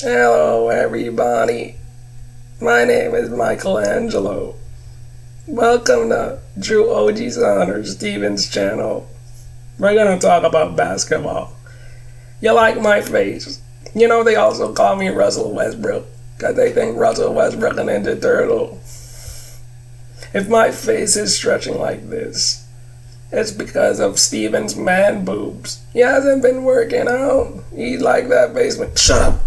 Hello everybody, my name is Michelangelo. Welcome to drew-ojisan or Steven's channel. We're gonna talk about basketball. You like my face? You know they also call me Russell Westbrook, cause they think Russell Westbrook an Ninja Turtle. If my face is stretching like this, it's because of Steven's man boobs. He hasn't been working out. He's like that basement. Shut up.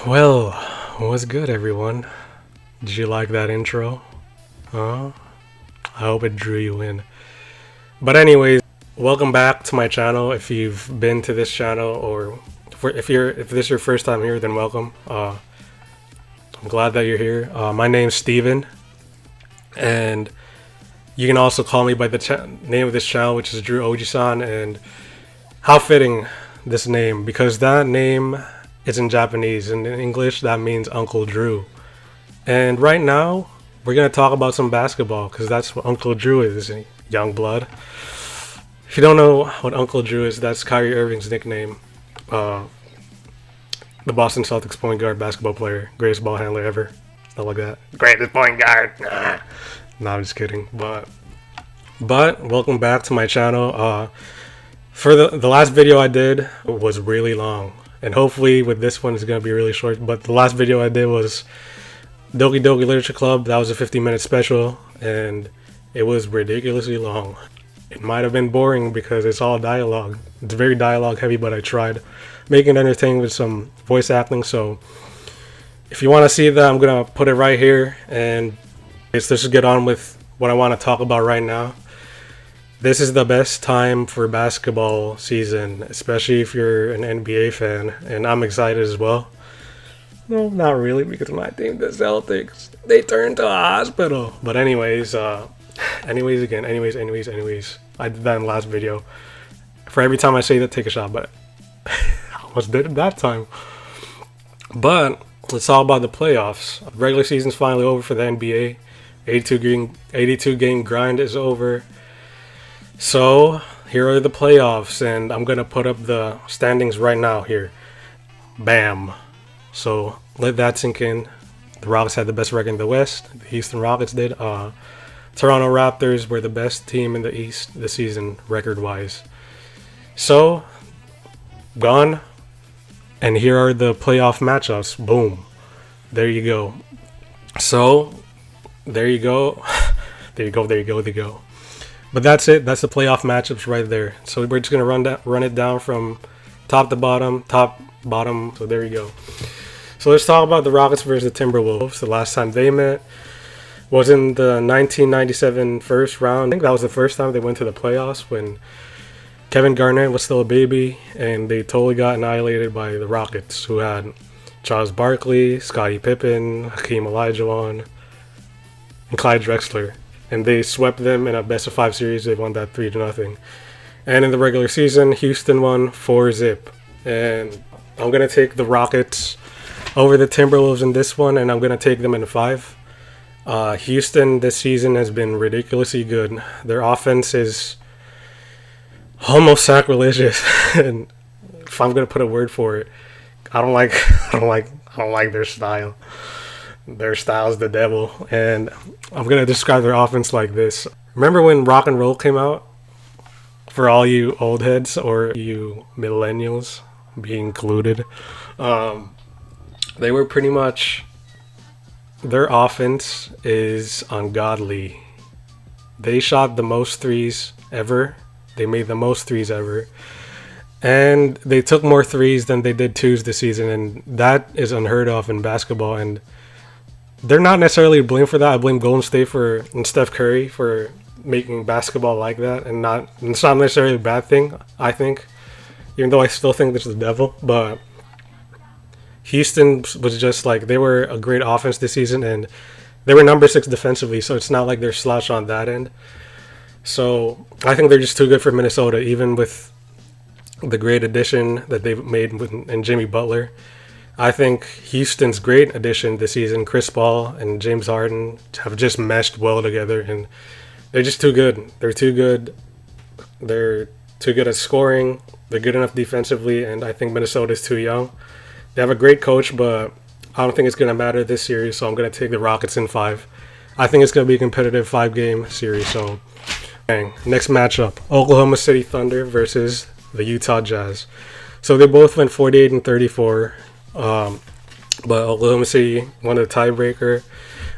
Well, what's good everyone? Did you like that intro? I hope it drew you in. But anyways, welcome back to my channel. If you've been to this channel or if this is your first time here, then welcome. I'm glad that you're here. My name's Steven, and you can also call me by the name of this channel, which is drew-ojisan. And how fitting this name, because that name is in Japanese, and in English that means Uncle Drew. And right now we're gonna talk about some basketball, because that's what Uncle Drew is, young blood. If you don't know what Uncle Drew is, that's Kyrie Irving's nickname. The Boston Celtics point guard, basketball player, greatest ball handler ever, stuff like that. Greatest point guard. No, I'm just kidding. But welcome back to my channel. For the last video I did was really long, and hopefully with this one it's gonna be really short. But the last video I did was Doki Doki Literature Club. That was a 15-minute special, and it was ridiculously long. It might have been boring because it's all dialogue. It's very dialogue heavy, but I tried making it entertaining with some voice acting. So if you want to see that, I'm gonna put it right here, and let's just get on with what I want to talk about right now. This is the best time for basketball season, especially if you're an NBA fan, and I'm excited as well. No, not really, because my team, the Celtics, they turned to a hospital. But anyways, anyways. I did that in the last video. For every time I say that, take a shot, but I almost did it that time. But it's all about the playoffs. The regular season's finally over for the NBA. 82 game grind is over. So here are the playoffs, and I'm gonna put up the standings right now here. Bam. So let that sink in. The Rockets had the best record in the West. The Houston Rockets did. Toronto Raptors were the best team in the East this season, record-wise. So, gone. And here are the playoff matchups. Boom. There you go. So, there you go. there you go. But that's it. That's the playoff matchups right there. So we're just going to run it down from top to bottom, bottom. So there you go. So let's talk about the Rockets versus the Timberwolves. The last time they met was in the 1997 first round. I think that was the first time they went to the playoffs, when Kevin Garnett was still a baby, and they totally got annihilated by the Rockets, who had Charles Barkley, Scottie Pippen, Hakeem Olajuwon, and Clyde Drexler. And they swept them in a best-of-5 series. They won that 3-0. And in the regular season, Houston won 4-0. And I'm going to take the Rockets over the Timberwolves in this one, and I'm going to take them in 5. Houston this season has been ridiculously good. Their offense is almost sacrilegious, and if I'm gonna put a word for it, I don't like their style. Their style is the devil, and I'm gonna describe their offense like this. Remember when rock and roll came out? For all you old heads or you millennials, being included, they were pretty much. Their offense is ungodly. They shot the most threes ever. They made the most threes ever. And they took more threes than they did twos this season. And that is unheard of in basketball. And they're not necessarily blamed for that. I blame Golden State and Steph Curry for making basketball like that. And it's not necessarily a bad thing, I think. Even though I still think this is the devil. But Houston was just like, they were a great offense this season, and they were number 6 defensively, so it's not like they're slouched on that end. So I think they're just too good for Minnesota, even with the great addition that they've made in Jimmy Butler. I think Houston's great addition this season. Chris Paul and James Harden have just meshed well together, and they're just too good. They're too good. They're too good at scoring. They're good enough defensively, and I think Minnesota's too young. They have a great coach, but I don't think it's going to matter this series, so I'm going to take the Rockets in 5. I think it's going to be a competitive 5-game series, so bang. Next matchup, Oklahoma City Thunder versus the Utah Jazz. So they both went 48 and 34, but Oklahoma City won the tiebreaker.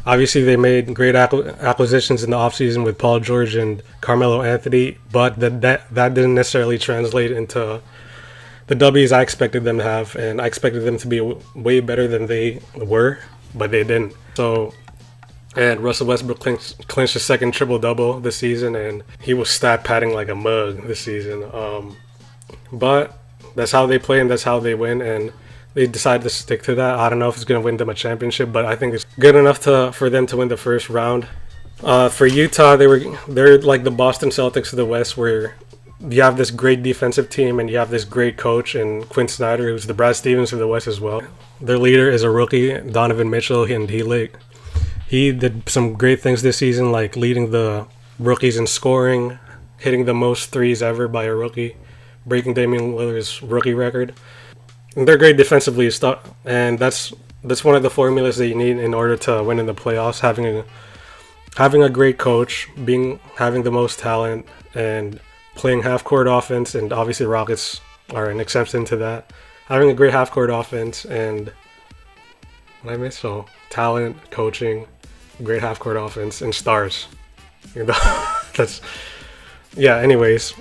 Obviously, they made great acquisitions in the offseason with Paul George and Carmelo Anthony, but that didn't necessarily translate into the W's I expected them to have, and I expected them to be way better than they were, but they didn't. So, and Russell Westbrook clinched his second triple-double this season, and he was stat padding like a mug this season. But that's how they play, and that's how they win, and they decided to stick to that. I don't know if it's going to win them a championship, but I think it's good enough for them to win the first round. For Utah, they're like the Boston Celtics of the West, where you have this great defensive team and you have this great coach and Quinn Snyder, who's the Brad Stevens of the West as well. Their leader is a rookie, Donovan Mitchell, and he did some great things this season, like leading the rookies in scoring, hitting the most threes ever by a rookie, breaking Damian Lillard's rookie record. And they're great defensively, and that's one of the formulas that you need in order to win in the playoffs. Having a great coach, having the most talent, and playing half-court offense, and obviously Rockets are an exception to that. Having a great half-court offense and talent, coaching, great half-court offense, and stars. Anyways,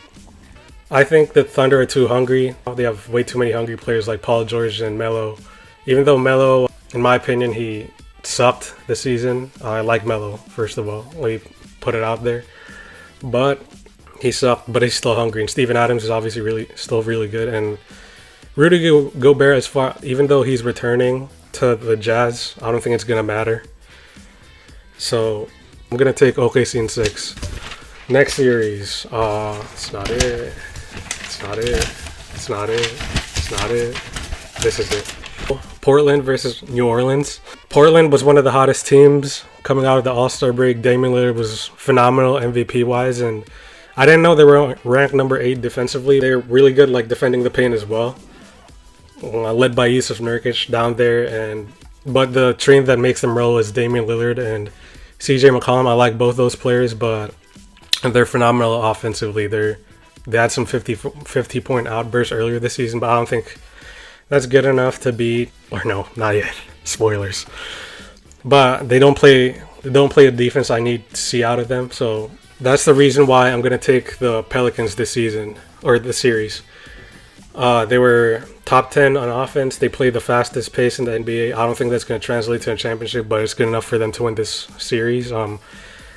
I think the Thunder are too hungry. They have way too many hungry players like Paul George and Melo. Even though Melo, in my opinion, he sucked this season. I like Melo, first of all. Let me put it out there. But he sucked, but he's still hungry. And Steven Adams is obviously still really good. And Rudy Gobert, even though he's returning to the Jazz, I don't think it's going to matter. So I'm going to take OKC in 6. Next series, it's not it. This is it. Portland versus New Orleans. Portland was one of the hottest teams coming out of the All-Star break. Damian Lillard was phenomenal MVP-wise, and I didn't know they were ranked number 8 defensively. They're really good, like defending the paint as well. Led by Yusuf Nurkic down there, but the train that makes them roll is Damian Lillard and CJ McCollum. I like both those players, but they're phenomenal offensively. They had some 50-point outbursts earlier this season, but I don't think that's good enough to beat. Or no, not yet. Spoilers. But they don't play a defense I need to see out of them. So that's the reason why I'm gonna take the Pelicans this season, or the series. They were top 10 on offense. They played the fastest pace in the NBA. I don't think that's gonna translate to a championship, but it's good enough for them to win this series.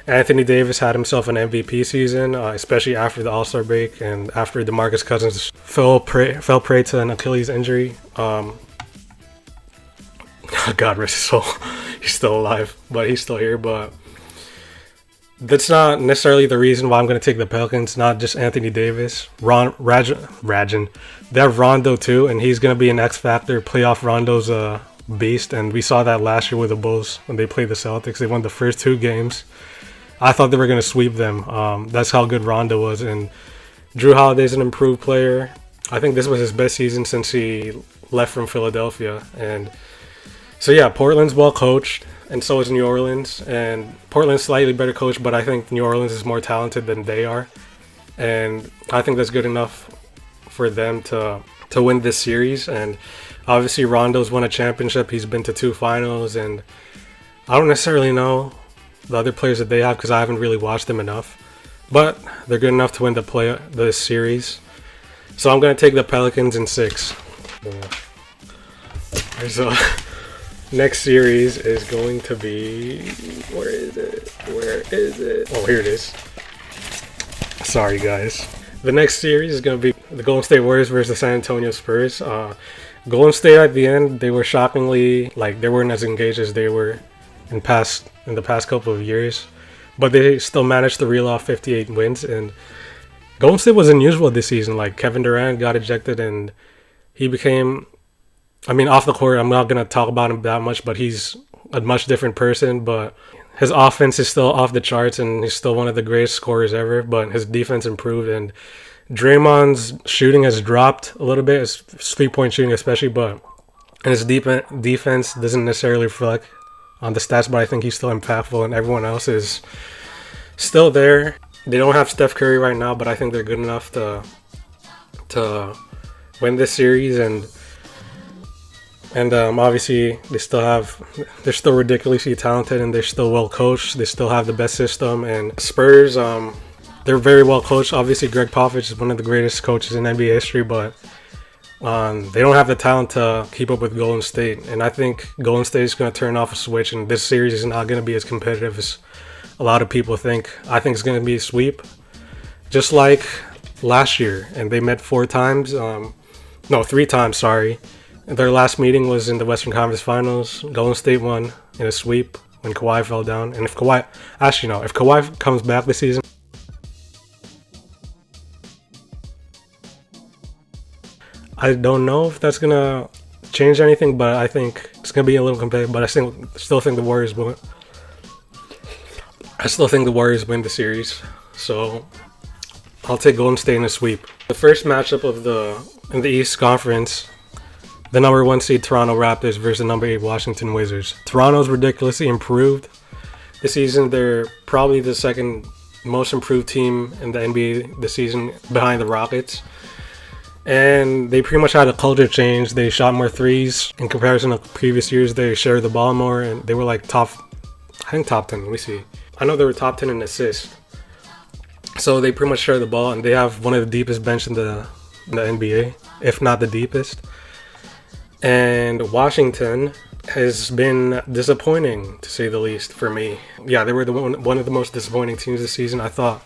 Anthony Davis had himself an MVP season, especially after the All-Star break and after DeMarcus Cousins fell prey to an Achilles injury. God rest his soul. He's still alive, but he's still here. But that's not necessarily the reason why I'm going to take the Pelicans. Not just Anthony Davis, Rajan. They have Rondo too, and he's going to be an X factor. Playoff Rondo's a beast, and we saw that last year with the Bulls when they played the Celtics. They won the first 2 games. I thought they were going to sweep them. That's how good Rondo was. And Drew Holiday's an improved player. I think this was his best season since he left from Philadelphia. And so, yeah, Portland's well coached, and so is New Orleans. And Portland's slightly better coached, but I think New Orleans is more talented than they are. And I think that's good enough for them to win this series. And obviously, Rondo's won a championship. He's been to 2 finals. And I don't necessarily know the other players that they have because I haven't really watched them enough, but they're good enough to win the series. So I'm gonna take the Pelicans in 6. So next series is going to be, where is it? Oh, here it is. Sorry guys. The next series is gonna be the Golden State Warriors versus the San Antonio Spurs. Golden State at the end, they were shockingly, they weren't as engaged as they were in the past couple of years, but they still managed to reel off 58 wins. And Golden State was unusual this season. Like, Kevin Durant got ejected, and he became I mean, off the court, I'm not gonna talk about him that much, but he's a much different person. But his offense is still off the charts, and he's still one of the greatest scorers ever. But his defense improved, and Draymond's shooting has dropped a little bit, his 3-point shooting especially, but his defense doesn't necessarily reflect on the stats. But I think he's still impactful, and everyone else is still there. They don't have Steph Curry right now, but I think they're good enough to win this series. And obviously they're still ridiculously talented, and they're still well coached. They still have the best system. And Spurs, they're very well coached. Obviously Greg Popovich is one of the greatest coaches in NBA history, but they don't have the talent to keep up with Golden State. And I think Golden State is going to turn off a switch, and this series is not going to be as competitive as a lot of people think. I think it's going to be a sweep, just like last year. And they met 3 times, sorry. Their last meeting was in the Western Conference Finals. Golden State won in a sweep when Kawhi fell down. And if Kawhi comes back this season, I don't know if that's gonna change anything, but I think it's gonna be a little competitive. But I still think the Warriors win. I still think the Warriors win the series. So I'll take Golden State in a sweep. The first matchup in the East Conference, the number 1 seed Toronto Raptors versus the number 8 Washington Wizards. Toronto's ridiculously improved this season. They're probably the second most improved team in the NBA this season, behind the Rockets. And they pretty much had a culture change. They shot more threes in comparison to previous years. They shared the ball more, and they were like top 10. Let me see. I know they were top 10 in assists. So they pretty much share the ball, and they have one of the deepest bench in the NBA, if not the deepest. And Washington has been disappointing, to say the least, for me. Yeah, they were one of the most disappointing teams this season. I thought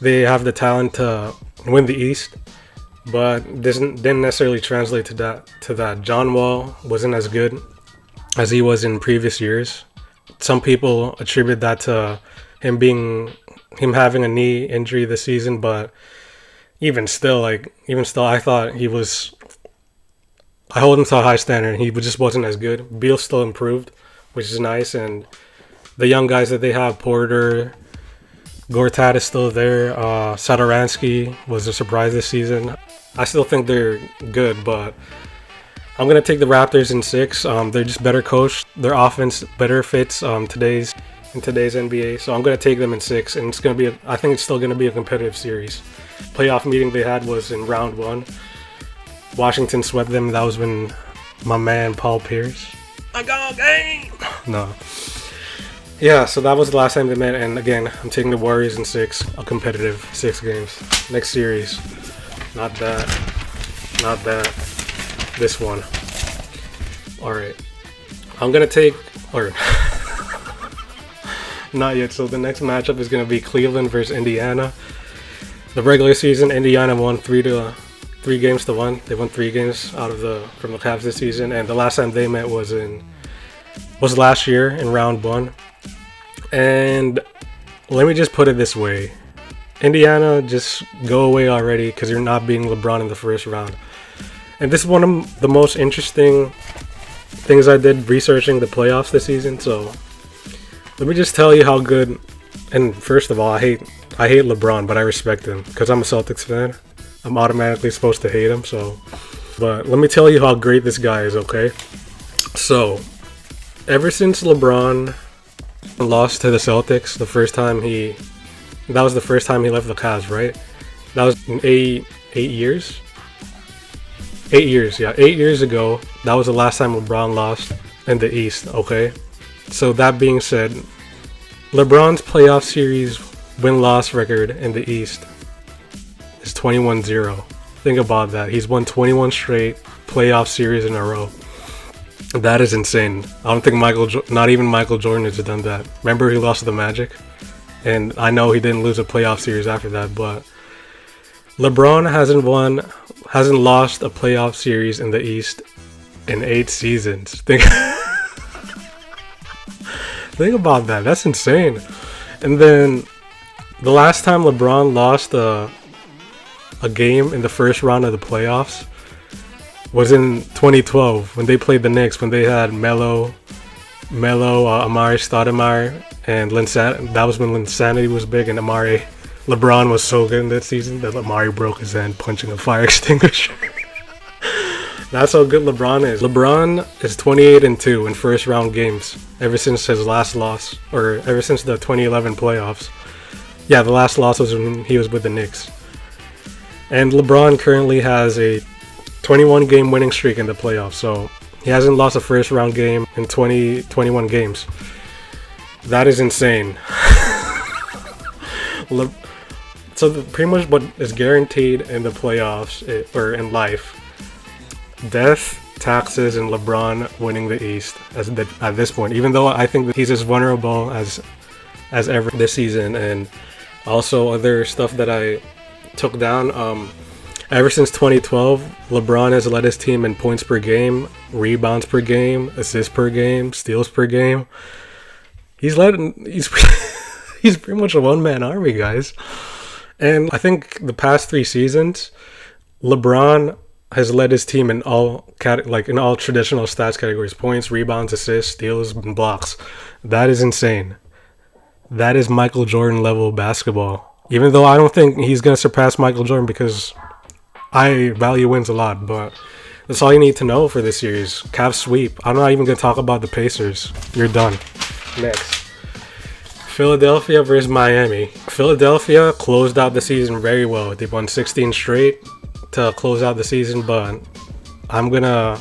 they have the talent to win the East, but didn't necessarily translate to that. John Wall wasn't as good as he was in previous years. Some people attribute that to him having a knee injury this season, but even still, I thought I hold him to a high standard, and he just wasn't as good. Beal still improved, which is nice, and the young guys that they have, Porter, Gortat is still there. Satoransky was a surprise this season. I still think they're good, but I'm going to take the Raptors in 6. They're just better coached. Their offense better fits today's NBA, so I'm going to take them in 6, and I think it's still going to be a competitive series. Playoff meeting they had was in round 1. Washington swept them. That was when my man Paul Pierce. I got a game. No. Yeah, so that was the last time they met, and again, I'm taking the Warriors in 6, a competitive 6 games. Next series, not that, this one. All right, I'm gonna take, or not yet. So the next matchup is gonna be Cleveland versus Indiana. The regular season, Indiana won 3 games to 1. They won 3 games from the Cavs this season, and the last time they met was last year in round 1. And let me just put it this way: Indiana, just go away already, because you're not beating LeBron in the first round. And this is one of the most interesting things I did researching the playoffs this season. So let me just tell you how good. And first of all, I hate LeBron, but I respect him because I'm a Celtics fan. I'm automatically supposed to hate him. But let me tell you how great this guy is. Okay, so ever since LeBron lost to the Celtics that was the first time he left the Cavs, right? That was in 8 years. 8 years, yeah. 8 years ago, that was the last time LeBron lost in the East, okay? So that being said, LeBron's playoff series win-loss record in the East is 21-0. Think about that. He's won 21 straight playoff series in a row. That is insane. I don't think not even Michael Jordan has done that. Remember, he lost to the Magic? And I know he didn't lose a playoff series after that, but LeBron hasn't lost a playoff series in the East in 8 seasons. Think about that. That's insane. And then the last time LeBron lost a game in the first round of the playoffs was in 2012 when they played the Knicks, when they had Melo, Amari Stoudemire, and that was when Linsanity was big, and LeBron was so good in that season that Amari broke his hand punching a fire extinguisher. That's how good LeBron is. LeBron is 28-2 in first round games ever since his last loss, or ever since the 2011 playoffs. Yeah, the last loss was when he was with the Knicks. And LeBron currently has a 21 game winning streak in the playoffs, so he hasn't lost a first round game in 21 games. That is insane. So pretty much what is guaranteed in the playoffs, or in life: death, taxes, and LeBron winning the East at this point. Even though I think that he's as vulnerable as ever this season, and also other stuff that I took down. Ever since 2012, LeBron has led his team in points per game, rebounds per game, assists per game, steals per game. He's pretty much a one-man army, guys. And I think the past 3 seasons, LeBron has led his team in all traditional stats categories: points, rebounds, assists, steals, and blocks. That is insane. That is Michael Jordan level basketball. Even though I don't think he's going to surpass Michael Jordan, because I value wins a lot, but that's all you need to know for this series. Cavs sweep. I'm not even going to talk about the Pacers. You're done. Next. Philadelphia versus Miami. Philadelphia closed out the season very well. They won 16 straight to close out the season, but I'm going to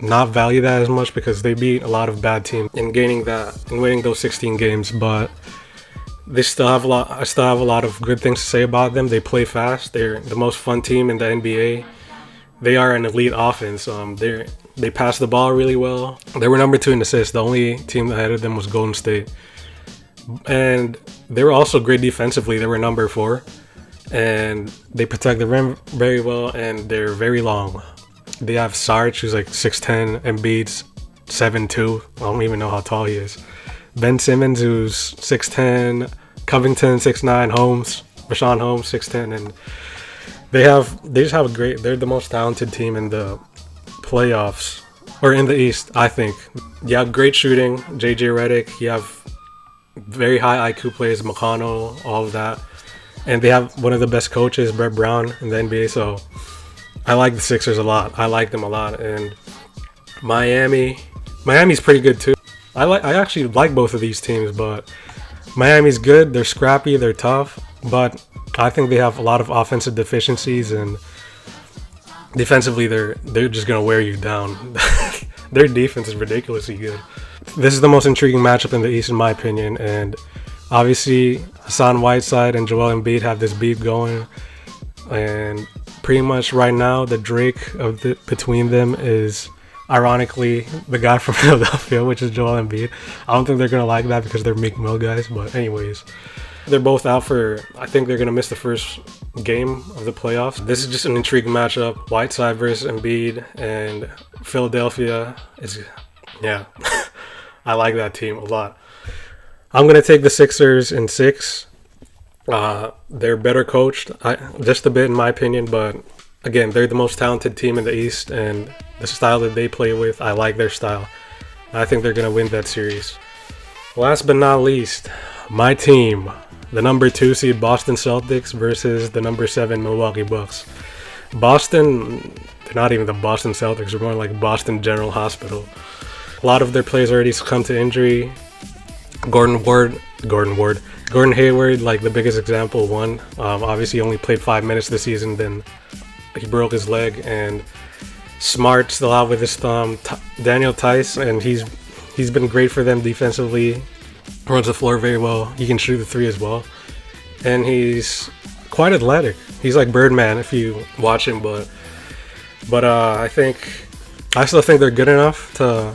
not value that as much because they beat a lot of bad teams in winning those 16 games, but I still have a lot of good things to say about them. They play fast. They're the most fun team in the NBA. They are an elite offense. They pass the ball really well. They were number 2 in assists. The only team ahead of them was Golden State. And they were also great defensively. They were number 4. And they protect the rim very well, and they're very long. They have Sarge, who's like 6'10", Embiid's 7'2". I don't even know how tall he is. Ben Simmons, who's 6'10", Covington 6'9", Rashawn Holmes 6'10", and they're the most talented team in the playoffs, or in the East, I think. You have great shooting, JJ Redick. You have very high IQ players, McConnell, all of that, and they have one of the best coaches, Brett Brown, in the NBA. So I like the Sixers a lot. I like them a lot, and Miami's pretty good too. I actually like both of these teams, but Miami's good. They're scrappy. They're tough, but I think they have a lot of offensive deficiencies, and defensively they're just gonna wear you down. Their defense is ridiculously good. This is the most intriguing matchup in the East, in my opinion, and obviously Hassan Whiteside and Joel Embiid have this beef going, and pretty much right now the Drake between them is, ironically, the guy from Philadelphia, which is Joel Embiid. I don't think they're going to like that because they're Meek Mill guys, but anyways. They're both out I think they're going to miss the first game of the playoffs. This is just an intriguing matchup. Whiteside versus Embiid, and Philadelphia is, yeah. I like that team a lot. I'm going to take the Sixers in 6. They're better coached, just a bit in my opinion, but again, they're the most talented team in the East, and the style that they play with, I like their style. I think they're going to win that series. Last but not least, my team, the number 2 seed Boston Celtics versus the number 7 Milwaukee Bucks. Boston, they're not even the Boston Celtics, they're more like Boston General Hospital. A lot of their players already succumbed to injury. Gordon Hayward, like the biggest example, one. Obviously, he only played 5 minutes this season, then he broke his leg, and Smart still out with his thumb. Daniel Tice, and he's been great for them defensively. Runs the floor very well. He can shoot the 3 as well, and he's quite athletic. He's like Birdman if you watch him, but I still think they're good enough to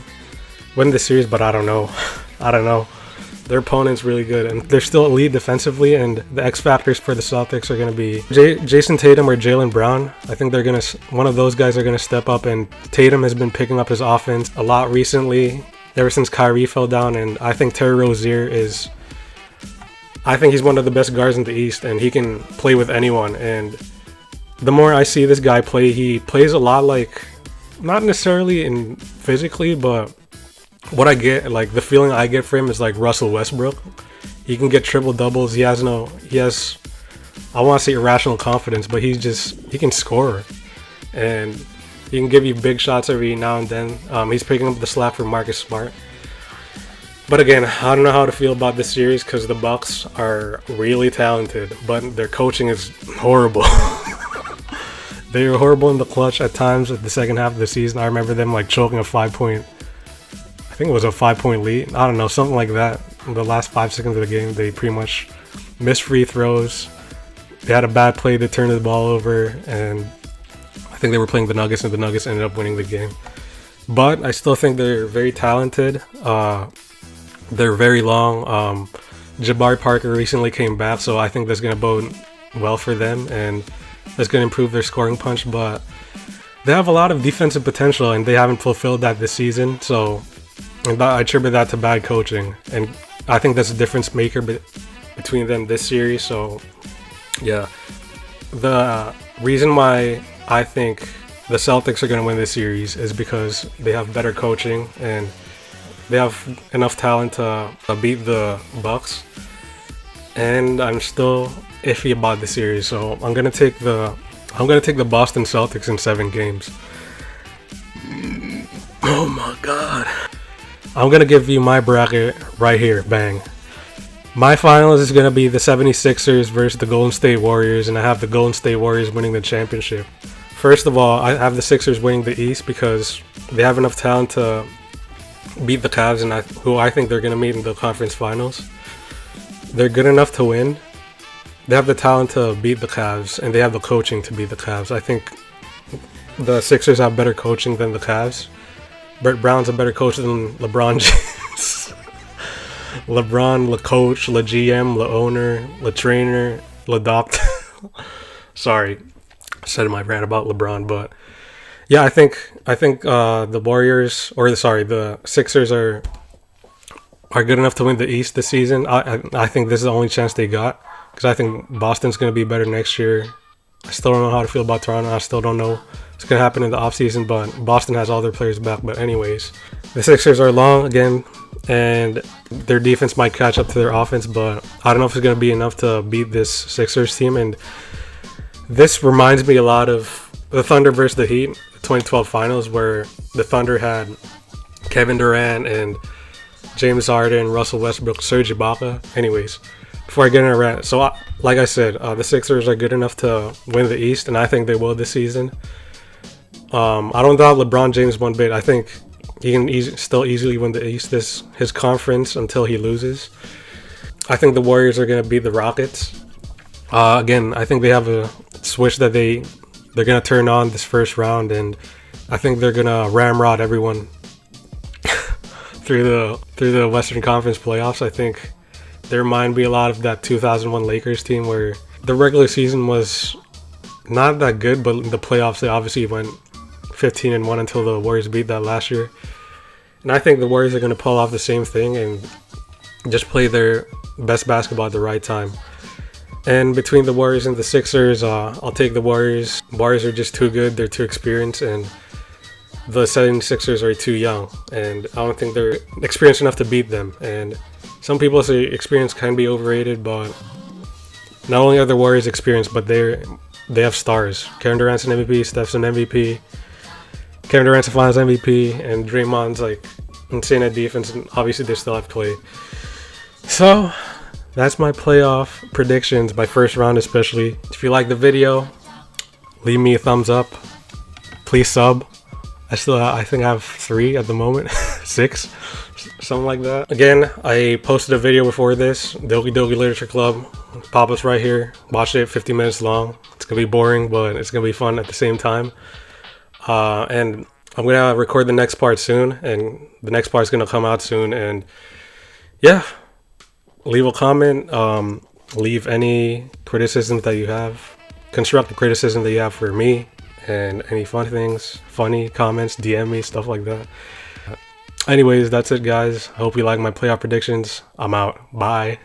win the series, but I don't know. Their opponent's really good, and they're still elite defensively, and the X factors for the Celtics are going to be Jason Tatum or Jaylen Brown. I think one of those guys are going to step up, and Tatum has been picking up his offense a lot recently, ever since Kyrie fell down, and I think Terry Rozier he's one of the best guards in the East, and he can play with anyone, and the more I see this guy play, he plays a lot like not necessarily in physically, but what I get, like the feeling I get from him is like Russell Westbrook. He can get triple doubles. He has, I want to say irrational confidence, but he can score, and he can give you big shots every now and then. He's picking up the slack for Marcus Smart. But again, I don't know how to feel about this series because the Bucks are really talented, but their coaching is horrible. They were horrible in the clutch at times at the second half of the season. I remember them like choking a 5-point, I think it was a 5-point lead. I don't know, something like that. In the last 5 seconds of the game, they pretty much missed free throws. They had a bad play that turned the ball over, and I think they were playing the Nuggets, and the Nuggets ended up winning the game. But I still think they're very talented. They're very long. Jabari Parker recently came back, so I think that's going to bode well for them, and that's going to improve their scoring punch. But they have a lot of defensive potential, and they haven't fulfilled that this season. So I attribute that to bad coaching, and I think that's a difference maker between them this series. So yeah, the reason why I think the Celtics are going to win this series is because they have better coaching and they have enough talent to beat the Bucks. And I'm still iffy about the series, so I'm gonna take the Boston Celtics in 7 games. Oh my god! I'm gonna give you my bracket right here. Bang! My finals is gonna be the 76ers versus the Golden State Warriors, and I have the Golden State Warriors winning the championship. First of all, I have the Sixers winning the East because they have enough talent to beat the Cavs, and who I think they're gonna meet in the conference finals. They're good enough to win. They have the talent to beat the Cavs, and they have the coaching to beat the Cavs. I think the Sixers have better coaching than the Cavs. Brett Brown's a better coach than LeBron James. LeBron, the coach, the GM, the owner, the trainer, the doctor. Sorry, I said my rant about LeBron, but yeah, I think the Warriors, the Sixers are good enough to win the East this season. I think this is the only chance they got, because I think Boston's going to be better next year. I still don't know how to feel about Toronto. I still don't know what's going to happen in the offseason, but Boston has all their players back. But anyways, the Sixers are long again, and their defense might catch up to their offense, but I don't know if it's going to be enough to beat this Sixers team. And this reminds me a lot of the Thunder versus the Heat, the 2012 finals, where the Thunder had Kevin Durant and James Harden, Russell Westbrook, Serge Ibaka. Anyways, before I get in a rant, so like I said, the Sixers are good enough to win the East, and I think they will this season. I don't doubt LeBron James one bit. I think he can still easily win the East, his conference, until he loses. I think the Warriors are going to beat the Rockets. Again, I think they have a switch that they're going to turn on this first round, and I think they're going to ramrod everyone through the Western Conference playoffs. I think there might be a lot of that 2001 Lakers team where the regular season was not that good, but in the playoffs they obviously went 15-1 until the Warriors beat that last year. And I think the Warriors are going to pull off the same thing and just play their best basketball at the right time. And between the Warriors and the Sixers, I'll take the Warriors. Warriors are just too good. They're too experienced, and the 76ers are too young, and I don't think they're experienced enough to beat them. And some people say experience can be overrated, but not only are the Warriors experienced, but they have stars. Kevin Durant's an MVP, Steph's an MVP, Kevin Durant's a Finals MVP, and Draymond's like insane at defense, and obviously they still have Clay. So that's my playoff predictions, my first round especially. If you like the video, leave me a thumbs up. Please sub. I think I have 3 at the moment. 6, something like that. Again, I posted a video before this, the Okie Dokie Literature Club. Pop us right here. Watch it, 50 minutes long. It's gonna be boring, but it's gonna be fun at the same time. And I'm gonna record the next part soon, and the next part's gonna come out soon. And yeah, leave a comment. Leave any criticisms that you have, constructive criticism that you have for me, and any funny comments, DM me, stuff like that. Anyways, that's it, guys. I hope you like my playoff predictions. I'm out. Bye.